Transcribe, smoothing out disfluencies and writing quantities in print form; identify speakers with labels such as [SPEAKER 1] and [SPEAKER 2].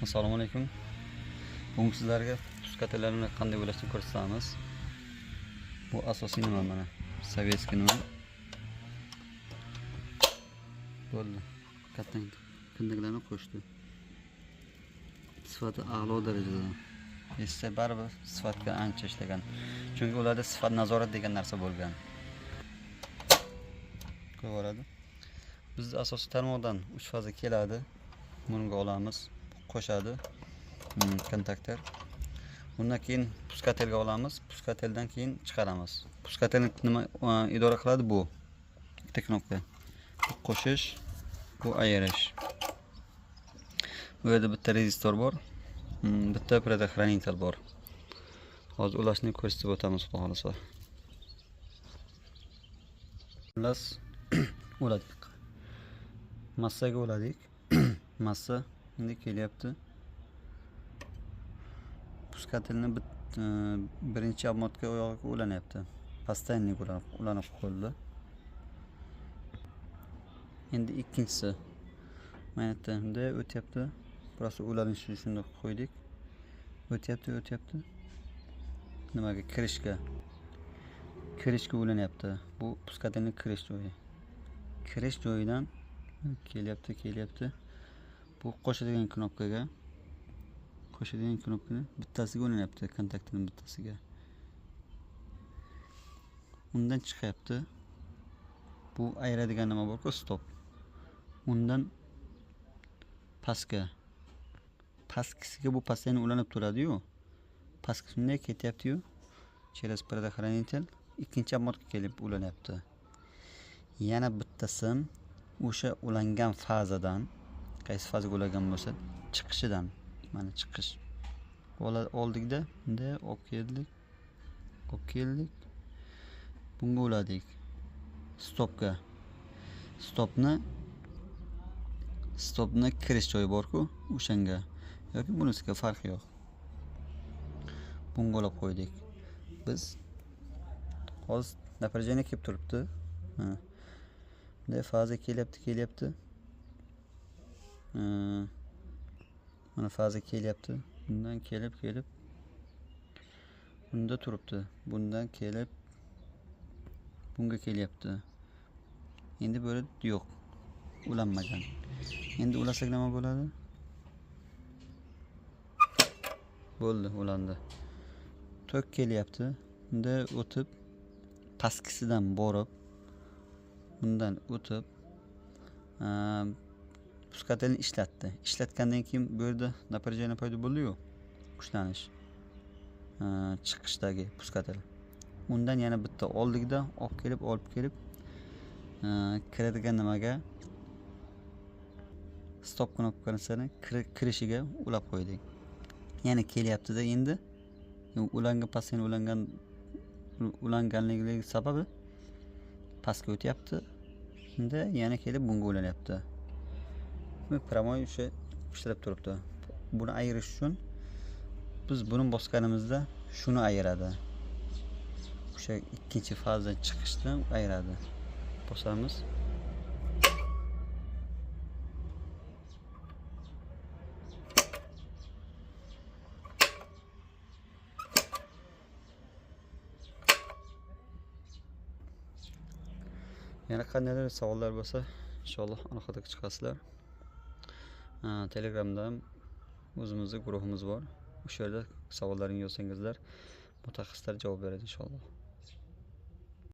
[SPEAKER 1] Assalomu alaykum. Bugun sizlarga puskatellarni qanday bo'lashini ko'rsatamiz. Bu asosiy nima mana? Sovetskiy nima? Bo'ldi. Katta kindiqlarni qo'shdi. Sifati a'lo darajada. Esa baribir sifatga ancha ishlagan. Chunki ularda sifat nazorat degan narsa bo'lgan. Ko'radi. Bizda asosiy tarmoqdan 3 faza keladi. Bunga olamiz, qo'shadi kontaktor. Undan keyin puskatelga olamiz, puskateldan keyin chiqaramiz. Puskatelni nima idora qiladi bu? Ikkita knopka. Bu qo'shish, bu ayirish. Bu yerda bitta rezistor bor, bitta predohranитель bor. Hozir ulashni ko'rsatib o'tamiz, xudo xolasa. Xullas uladik. Massaga uladik. Massa endi kelyapti. Puskatelni birinchi obmotka oyog'iga ulanyapti. Постоянно ulanib qoldi. Endi ikkinchisi mana yerda o'tyapti. Просто ulanishni shunday qo'ydik. O'tyapti. Nimaga kirishga ulanyapti. Bu puskatelning kirish joyi. Kirish joyidan kelyapti. Bu qo'shadigan knopkaga bittasiga ulanyapti, kontaktning bittasiga. Undan chiqyapti. Bu ayiradigan nima bor-ku, stop. Undan pastkisiga bu постоянно ulanib turadi-yu. Pastki shunday ketyapti-yu. Через предохранитель ikkinchi obmotga kelib ulanyapti. Yana bittasi o'sha ulangan fazadan, qaysi fazaga ulangan bo'lsa, chiqishidan, mana chiqish. Oldikda, bunday olib keldik. Bunga uladik. Stopga. Stopni kirish joyi bor-ku, o'shanga. Yoki bunisiga farqi yo'q. Bunga olib qo'ydik. Biz hozir напряжение kelib turibdi. Bunday faza kelyapti. Mana faza kelyapti. Bundan kelib bunda turibdi. Bundan kelib bunga kelyapti. Endi böyle yo'q. Ulanmagan. Endi ulasak nima bo'ladi? Bo'ldi, ulandi. Tok kelyapti. Bunda o'tib pastkisidan borib, bundan o'tib puskatelni ishlatdi. Ishlatgandan keyin bu yerda напряжение paydo bo'ldi-yu, ushlanish. Chiqishdagi puskatel. Undan yana bitta oldikda olib kelib kiradigan nimaga stop knopkasini kirishiga ulab qo'ydik. Yana kelyapti-da endi. Ulanganligi sababi pastga o'tyapti. Endi yana kelib bunga ulanyapti. Bu pramoy o'sha ishlab turibdi. Buni ayirish uchun biz buni bosganimizda shuni ayiradi. O'sha ikkinchi faza chiqishdan ayiradi. Bosamiz. Yana qandaydir savollar bo'lsa, inshaalloh aniqlik chiqasizlar. Telegramda ham o'zimizning guruhimiz bor. O'sha yerda savollaringizni yozsangizlar, mutaxassislar javob beradi inshaalloh.